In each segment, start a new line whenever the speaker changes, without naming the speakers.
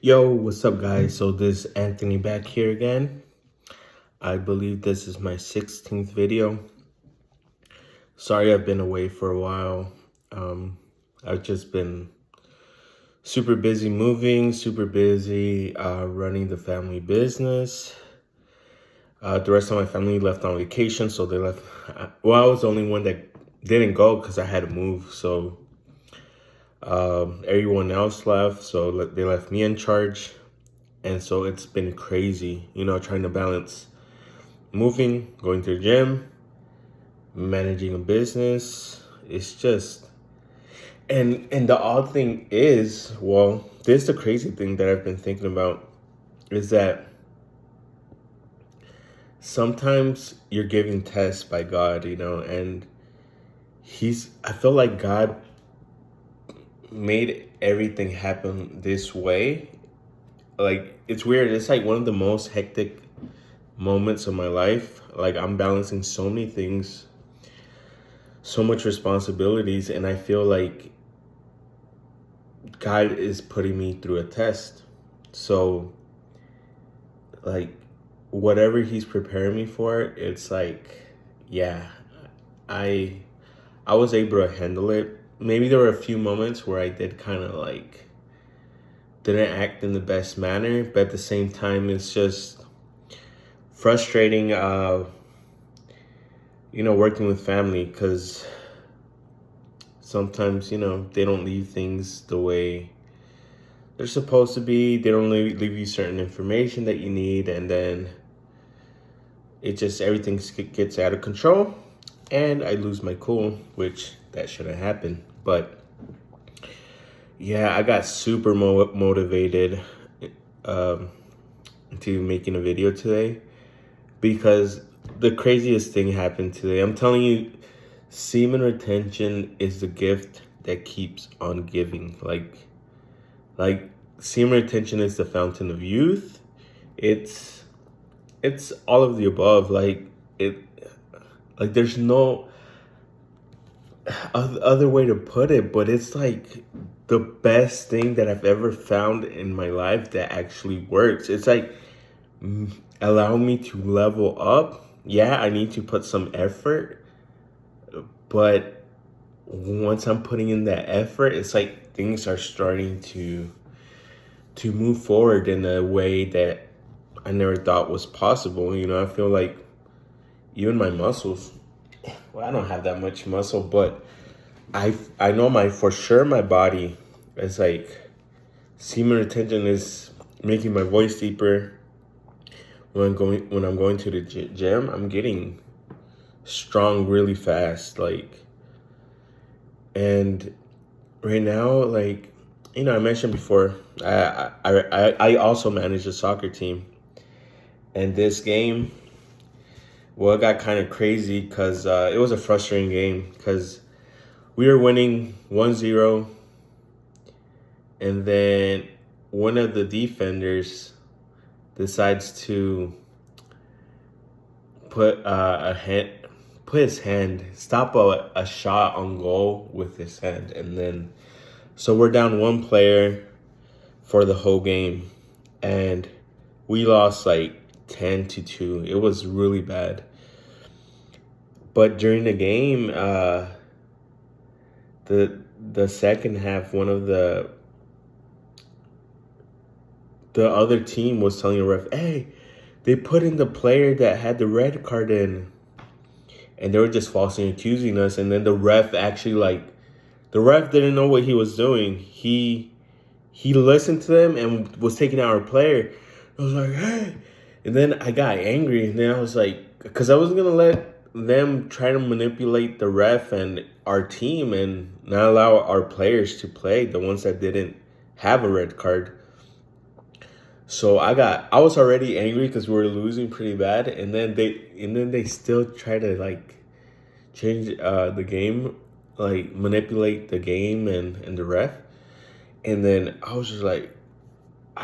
Yo, what's up, guys? So this is Anthony back here again. I believe this is my 16th video. Sorry I've been away for a while. I've just been super busy moving, super busy running the family business. The rest of my family left on vacation, so they left. Well, I was the only one that didn't go because I had to move. So everyone else left, so they left me in charge. And so it's been crazy, trying to balance moving, going to the gym, managing a business. It's just, and the odd thing is, well, this is the crazy thing that I've been thinking about, is that sometimes you're giving tests by God, and I feel like God made everything happen this way. Like, it's weird. It's like one of the most hectic moments of my life. Like, I'm balancing so many things, so much responsibilities, and I feel like God is putting me through a test. So, like, whatever he's preparing me for, it's like, yeah, I was able to handle it. Maybe there were a few moments where I did kind of like didn't act in the best manner, but at the same time, it's just frustrating, working with family, because sometimes, they don't leave things the way they're supposed to be. They don't leave you certain information that you need, and then everything gets out of control, and I lose my cool, which that shouldn't happen. But yeah, I got super motivated into making a video today, because the craziest thing happened today. I'm telling you, semen retention is the gift that keeps on giving. Like semen retention is the fountain of youth. It's all of the above. Like there's no other way to put it, but it's like the best thing that I've ever found in my life that actually works. It's like allow me to level up. Yeah, I need to put some effort, but once I'm putting in that effort, it's like things are starting to move forward in a way that I never thought was possible. I feel like even my muscles, well, I don't have that much muscle, but I know for sure my body is like, semen retention is making my voice deeper. When I'm going to the gym, I'm getting strong really fast. And right now, I mentioned before, I also manage a soccer team, and this game, well, it got kind of crazy because it was a frustrating game, because we were winning 1-0, and then one of the defenders decides to put his hand, stop a shot on goal with his hand, and then so we're down one player for the whole game, and we lost like 10-2. It was really bad. But during the game, the second half, one of the other team was telling the ref, "Hey, they put in the player that had the red card in," and they were just falsely accusing us. And then the ref didn't know what he was doing. He listened to them and was taking out our player. I was like, "Hey," and then I got angry, and then I was like, because I wasn't gonna let them try to manipulate the ref and our team and not allow our players to play, the ones that didn't have a red card. So I was already angry because we were losing pretty bad, and then they still try to change the game, manipulate the game and the ref. And then I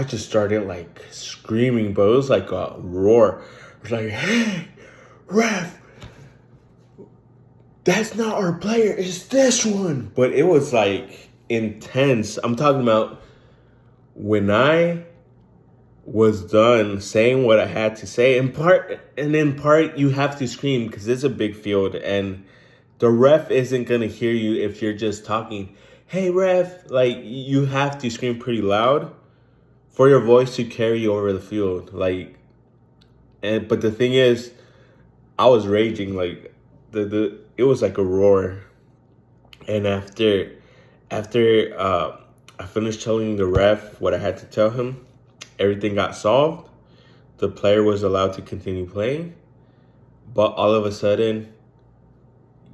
just started screaming, but it was like a roar. It was like, "Hey, ref, that's not our player, it's this one." But it was intense. I'm talking about when I was done saying what I had to say, in part, you have to scream because it's a big field, and the ref isn't gonna hear you if you're just talking. Hey, ref! Like, you have to scream pretty loud for your voice to carry over the field. Like, but the thing is, I was raging. Like, the it was like a roar. And after I finished telling the ref what I had to tell him, everything got solved. The player was allowed to continue playing, but all of a sudden,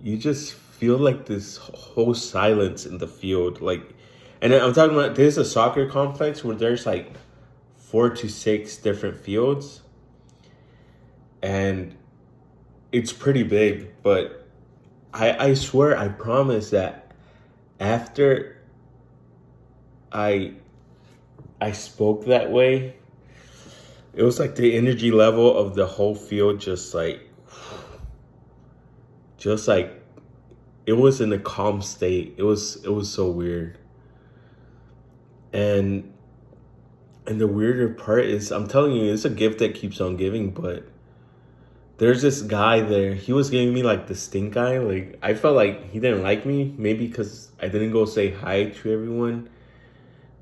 you just feel like this whole silence in the field. Like, and I'm talking about, there's a soccer complex where there's like 4 to 6 different fields, and it's pretty big. But I swear, I promise that after I I spoke that way, it was like the energy level of the whole field just like it was in a calm state. It was so weird. And the weirder part is, I'm telling you, it's a gift that keeps on giving. But there's this guy there. He was giving me like the stink eye. Like, I felt like he didn't like me, maybe because I didn't go say hi to everyone.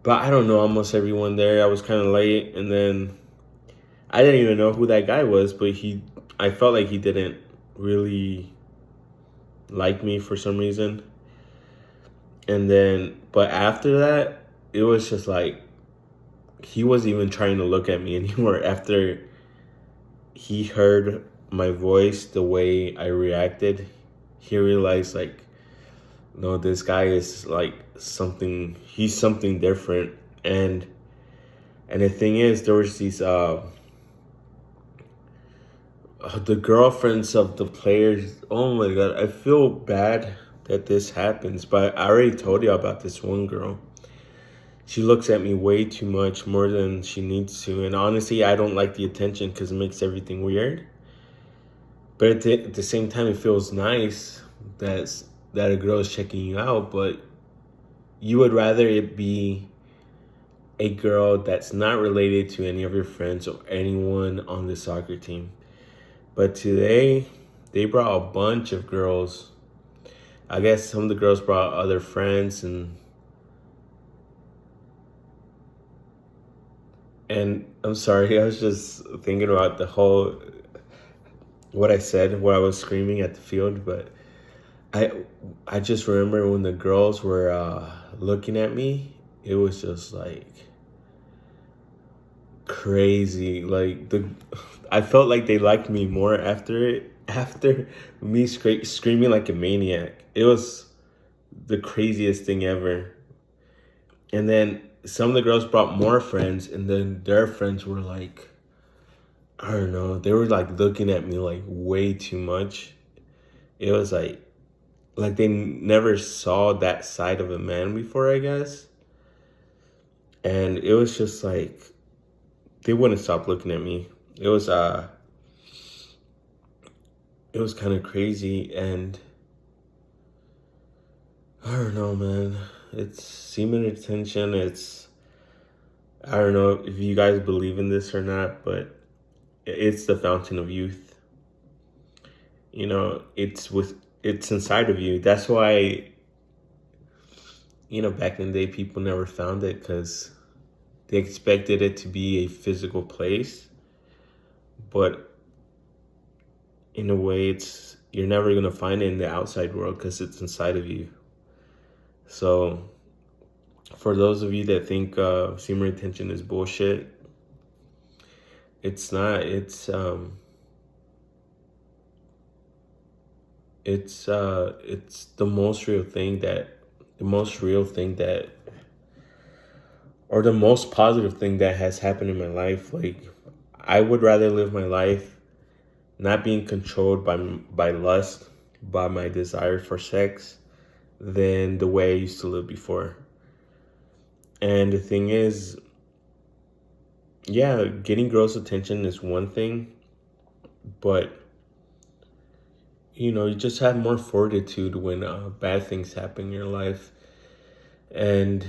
But I don't know almost everyone there. I was kind of late, and then I didn't even know who that guy was. But I felt like he didn't really like me for some reason. And then, but after that, it was just like he wasn't even trying to look at me anymore. After he heard my voice, the way I reacted, he realized, like, no, this guy is like he's something different. And the thing is, there was these the girlfriends of the players. Oh my god, I feel bad that this happens, but I already told you about this one girl. She looks at me way too much, more than she needs to, and honestly, I don't like the attention because it makes everything weird. But at the same time, it feels nice that a girl is checking you out. But you would rather it be a girl that's not related to any of your friends or anyone on the soccer team. But today, they brought a bunch of girls. I guess some of the girls brought other friends, and I'm sorry, I was just thinking about what I said, what I was screaming at the field. But I I just remember when the girls were looking at me, it was just like crazy. Like, I felt like they liked me more after after me screaming like a maniac. It was the craziest thing ever. And then some of the girls brought more friends, and then their friends were like, I don't know, they were like looking at me like way too much. It was like they never saw that side of a man before, I guess. And it was just like they wouldn't stop looking at me. It was kind of crazy. And I don't know, man. It's semen retention. I don't know if you guys believe in this or not, but it's the fountain of youth. It's inside of you. That's why, back in the day, people never found it because they expected it to be a physical place. But in a way, you're never gonna find it in the outside world because it's inside of you. So, for those of you that think semen retention is bullshit, it's not. It's the most real thing that, or the most positive thing that has happened in my life. Like, I would rather live my life not being controlled by lust, by my desire for sex, than the way I used to live before. And the thing is, yeah, getting girls' attention is one thing, but you just have more fortitude when bad things happen in your life. And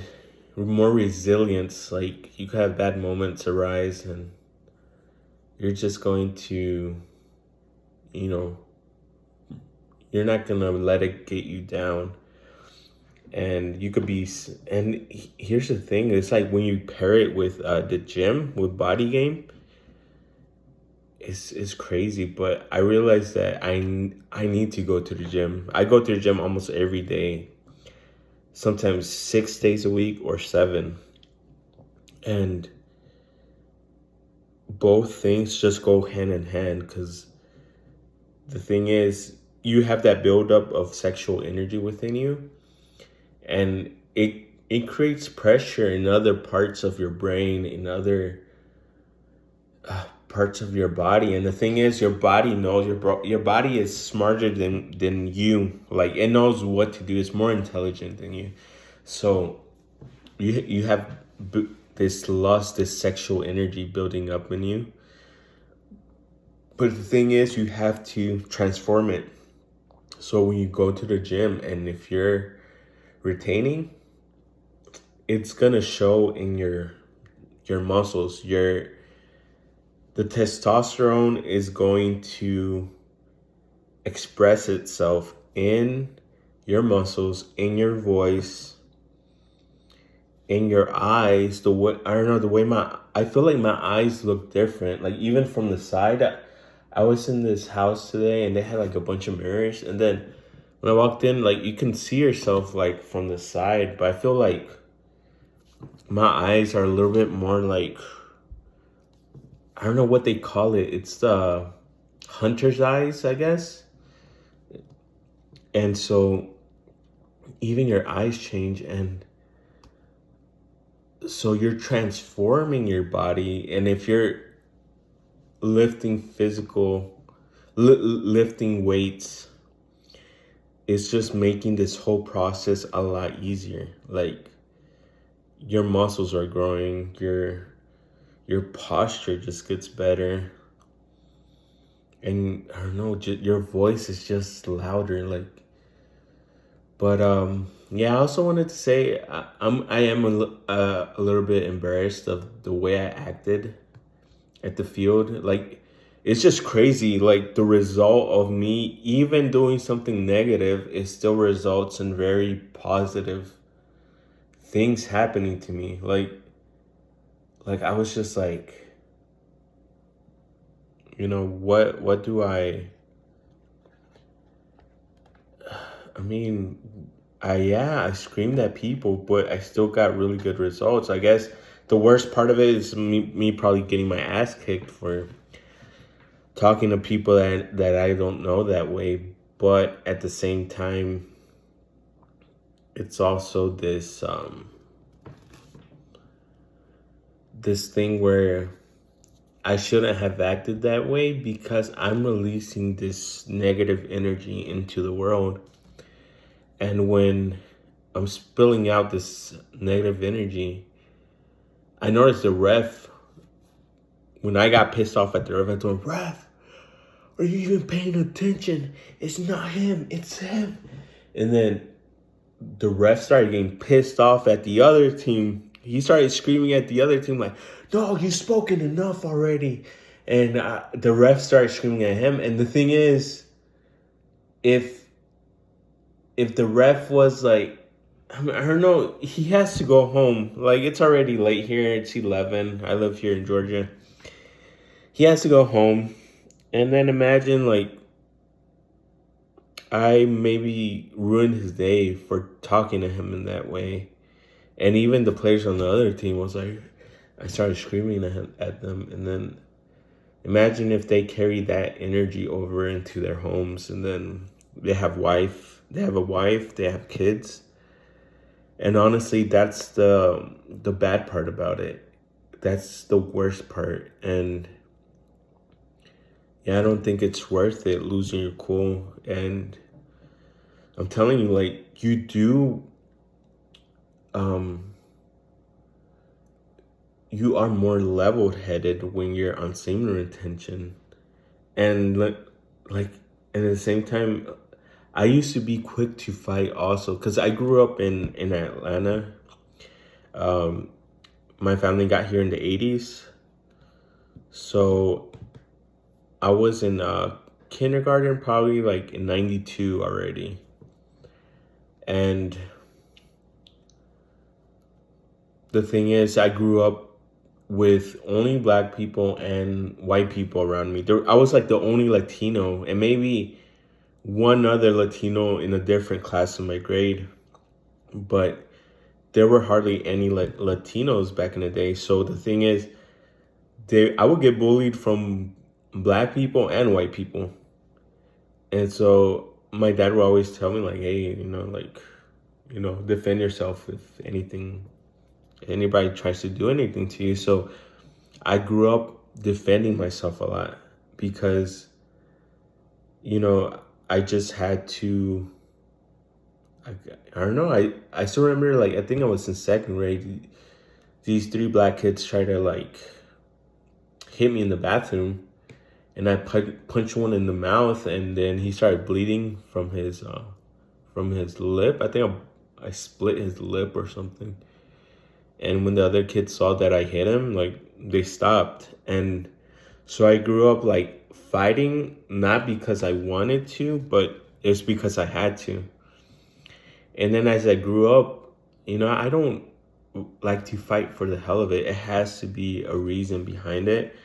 more resilience. Like you could have bad moments arise and you're just going to, you know, you're not gonna let it get you down. And you could be, and here's the thing, it's like when you pair it with the gym, with body game, it's crazy. But I realized that I need to go to the gym. I go to the gym almost every day, sometimes 6 days a week or 7. And both things just go hand in hand, because the thing is, you have that buildup of sexual energy within you, and it creates pressure in other parts of your brain, in other parts of your body. And the thing is, your body knows, your body is smarter than you. Like it knows what to do. It's more intelligent than you. So you have this lust, this sexual energy building up in you. But the thing is, you have to transform it. So when you go to the gym, and if you're retaining, it's gonna show in your muscles. The testosterone is going to express itself in your muscles, in your voice, in your eyes. The way, I don't know, the way I feel like my eyes look different. Like even from the side, I was in this house today and they had like a bunch of mirrors, and then when I walked in, like you can see yourself like from the side, but I feel like my eyes are a little bit more like, I don't know what they call it. It's the hunter's eyes, I guess. And so even your eyes change, and so you're transforming your body. And if you're lifting lifting weights, it's just making this whole process a lot easier. Like your muscles are growing, your posture just gets better, and I don't know, your voice is just louder. Like, but yeah, I also wanted to say I am a little bit embarrassed of the way I acted at the field. Like, it's just crazy. Like the result of me even doing something negative, it still results in very positive things happening to me. Like I was just like, what do I mean, I screamed at people, but I still got really good results. I guess the worst part of it is me probably getting my ass kicked for talking to people that I don't know that way. But at the same time, it's also this thing where I shouldn't have acted that way, because I'm releasing this negative energy into the world. And when I'm spilling out this negative energy, I noticed the ref, when I got pissed off at the ref, I told him, "Ref, are you even paying attention? It's not him, it's him." And then the ref started getting pissed off at the other team. He started screaming at the other team like, "No, you've spoken enough already." And the ref started screaming at him. And the thing is, if the ref was like, I don't know, he has to go home. Like, it's already late here. It's 11. I live here in Georgia. He has to go home. And then imagine, like, I maybe ruined his day for talking to him in that way. And even the players on the other team was like, I started screaming at them. And then imagine if they carry that energy over into their homes, and then they have a wife, they have kids. And honestly, that's the bad part about it. That's the worst part. And yeah, I don't think it's worth it losing your cool. And I'm telling you, like, you do, you are more level-headed when you're on similar intention. And like, and at the same time, I used to be quick to fight also, because I grew up in Atlanta. Um, my family got here in the 80s. So I was in kindergarten, probably like in 92 already. And the thing is, I grew up with only black people and white people around me. I was like the only Latino, and maybe one other Latino in a different class in my grade. But there were hardly any Latinos back in the day. So the thing is, I would get bullied from black people and white people. And so my dad would always tell me like, hey, defend yourself if anybody tries to do anything to you. So I grew up defending myself a lot because, I just had to, I don't know. I still remember, like, I think I was in second grade. These three black kids tried to, like, hit me in the bathroom, and I punched one in the mouth, and then he started bleeding from his lip. I think I split his lip or something. And when the other kids saw that I hit him, like, they stopped. And so I grew up, like, fighting, not because I wanted to, but it's because I had to. And then as I grew up, I don't like to fight for the hell of it. It has to be a reason behind it.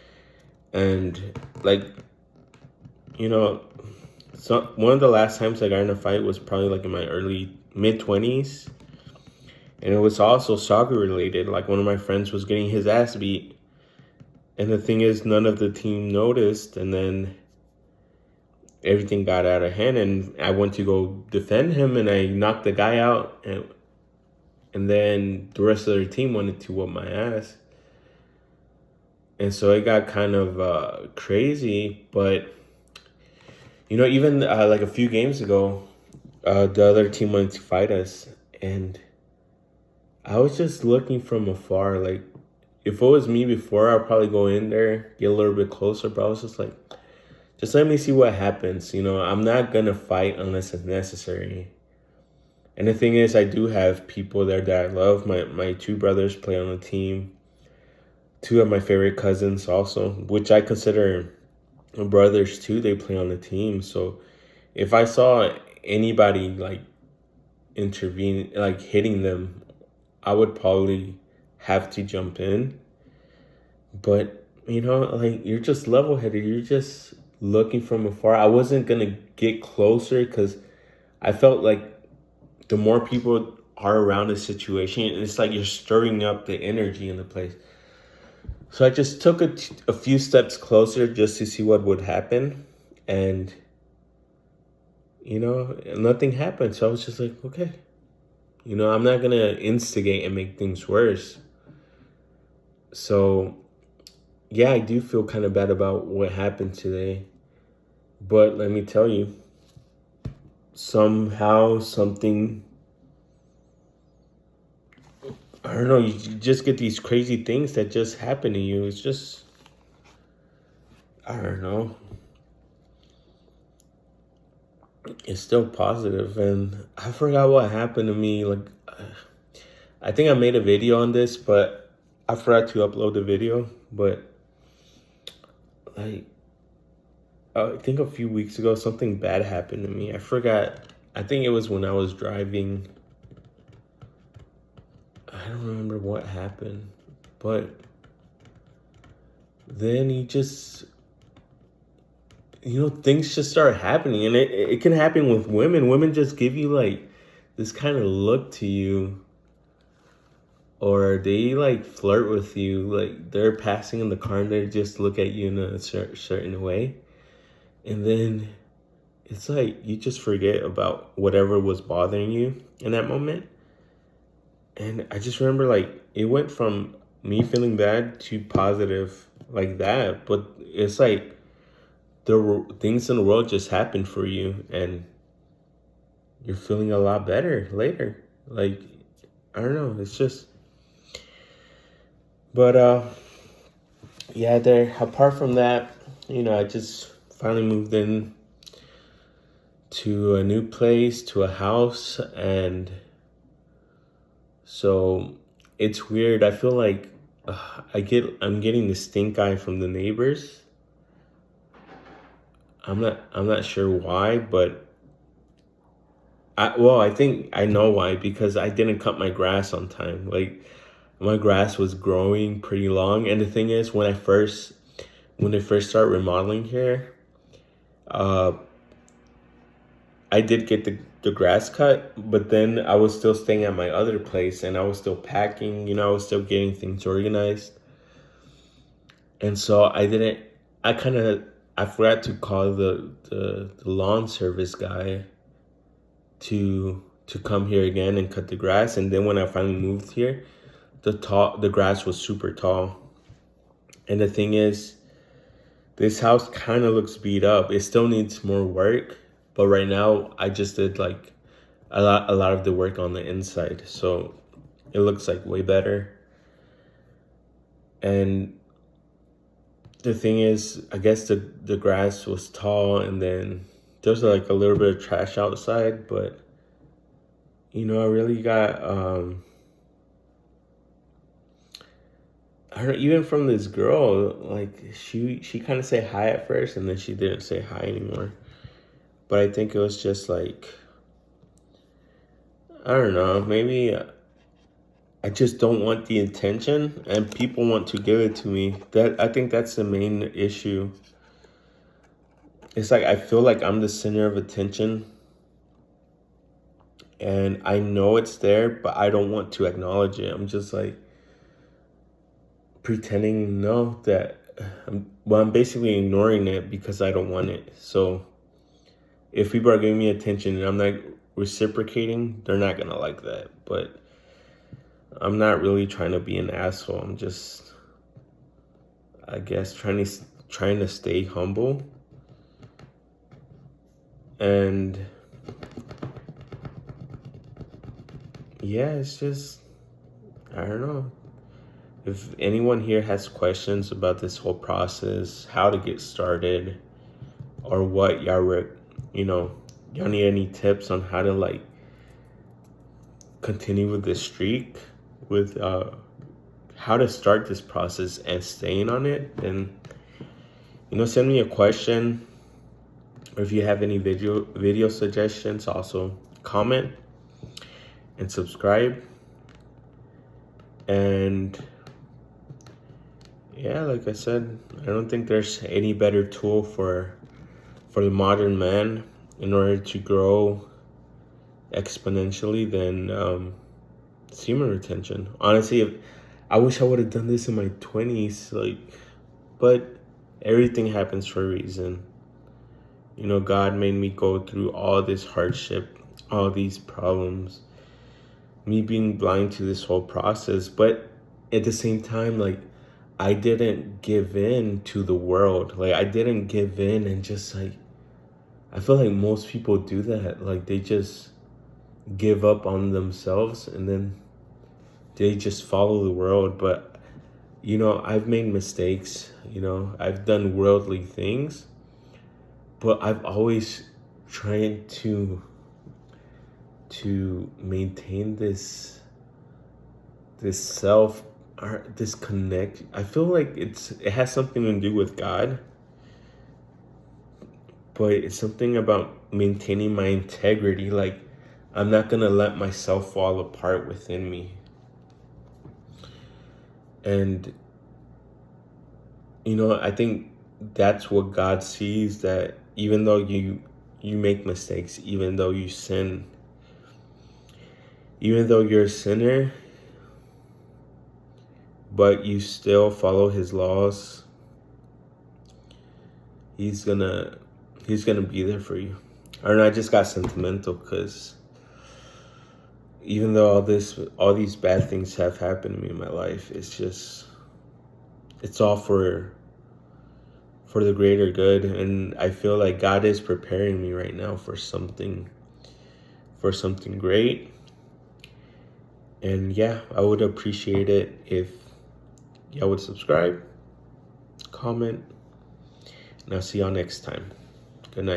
And, like, so one of the last times I got in a fight was probably like in my mid-20s. And it was also soccer related. Like, one of my friends was getting his ass beat. And the thing is, none of the team noticed. And then everything got out of hand. And I went to go defend him. And I knocked the guy out. And then the rest of their team wanted to whoop my ass. And so it got kind of crazy. But, even like a few games ago, the other team wanted to fight us. And I was just looking from afar. Like, if it was me before, I'd probably go in there, get a little bit closer. But I was just like, just let me see what happens. I'm not going to fight unless it's necessary. And the thing is, I do have people there that I love. My two brothers play on the team. Two of my favorite cousins also, which I consider brothers too. They play on the team. So if I saw anybody like intervene, like hitting them, I would probably have to jump in. But, like, you're just level-headed. You're just looking from afar. I wasn't going to get closer because I felt like the more people are around the situation, it's like you're stirring up the energy in the place. So I just took a few steps closer just to see what would happen. And, nothing happened. So I was just like, okay. I'm not going to instigate and make things worse. So, yeah, I do feel kind of bad about what happened today. But let me tell you, somehow, something, I don't know, you just get these crazy things that just happen to you. It's just, I don't know. It's still positive. And I forgot what happened to me. Like, I think I made a video on this, but I forgot to upload the video. But, like, I think a few weeks ago, something bad happened to me. I forgot. I think it was when I was driving. I don't remember what happened. But then things just start happening. And it can happen with women. Women just give you, like, this kind of look to you. Or they, like, flirt with you. Like, they're passing in the car and they just look at you in a certain way. And then it's like you just forget about whatever was bothering you in that moment. And I just remember, like, it went from me feeling bad to positive like that. But it's like the things in the world just happen for you. And you're feeling a lot better later. Like, I don't know. It's just... But, yeah, apart from that, I just finally moved in to a new place, to a house. And so it's weird. I feel like I'm getting the stink eye from the neighbors. I'm not sure why, but I think I know why, because I didn't cut my grass on time. Like, my grass was growing pretty long, and the thing is, when they first start remodeling here, uh, I did get the grass cut, but then I was still staying at my other place, and I was still packing. I was still getting things organized, and so I kind of I forgot to call the lawn service guy to come here again and cut the grass. And then when I finally moved here, the grass was super tall. And the thing is, this house kind of looks beat up. It still needs more work, but right now I just did like a lot of the work on the inside, so it looks like way better. And the thing is, I guess the grass was tall, and then there's like a little bit of trash outside, but I really got I don't know, even from this girl, like she kind of said hi at first, and then she didn't say hi anymore. But I think it was just like, I don't know, maybe I just don't want the attention, and people want to give it to me. I think that's the main issue. It's like I feel like I'm the center of attention, and I know it's there, but I don't want to acknowledge it. I'm just like pretending no that I'm basically ignoring it because I don't want it. So if people are giving me attention and I'm not reciprocating, they're not gonna like that. But I'm not really trying to be an asshole. I'm just, I guess, trying to stay humble. And yeah, it's just, I don't know. If anyone here has questions about this whole process, how to get started, or what y'all need any tips on how to like continue with this streak, with how to start this process and staying on it, then send me a question. Or if you have any video suggestions, also comment and subscribe. And yeah, like I said, I don't think there's any better tool for the modern man in order to grow exponentially than semen retention. Honestly, I wish I would have done this in my 20s, but everything happens for a reason. God made me go through all this hardship, all these problems, me being blind to this whole process. But at the same time, like, I didn't give in to the world. Like, I didn't give in and just like, I feel like most people do that. Like, they just give up on themselves and then they just follow the world. But, I've made mistakes. I've done worldly things. But I've always tried to maintain this self, or this connect. I feel like it has something to do with God, but it's something about maintaining my integrity. Like, I'm not gonna let myself fall apart within me. And I think that's what God sees, that even though you make mistakes, even though you sin, even though you're a sinner, but you still follow his laws, he's gonna be there for you. I don't know, I just got sentimental because even though all these bad things have happened to me in my life, it's all for the greater good. And I feel like God is preparing me right now for something great. And yeah, I would appreciate it if y'all would subscribe, comment, and I'll see y'all next time. Good night.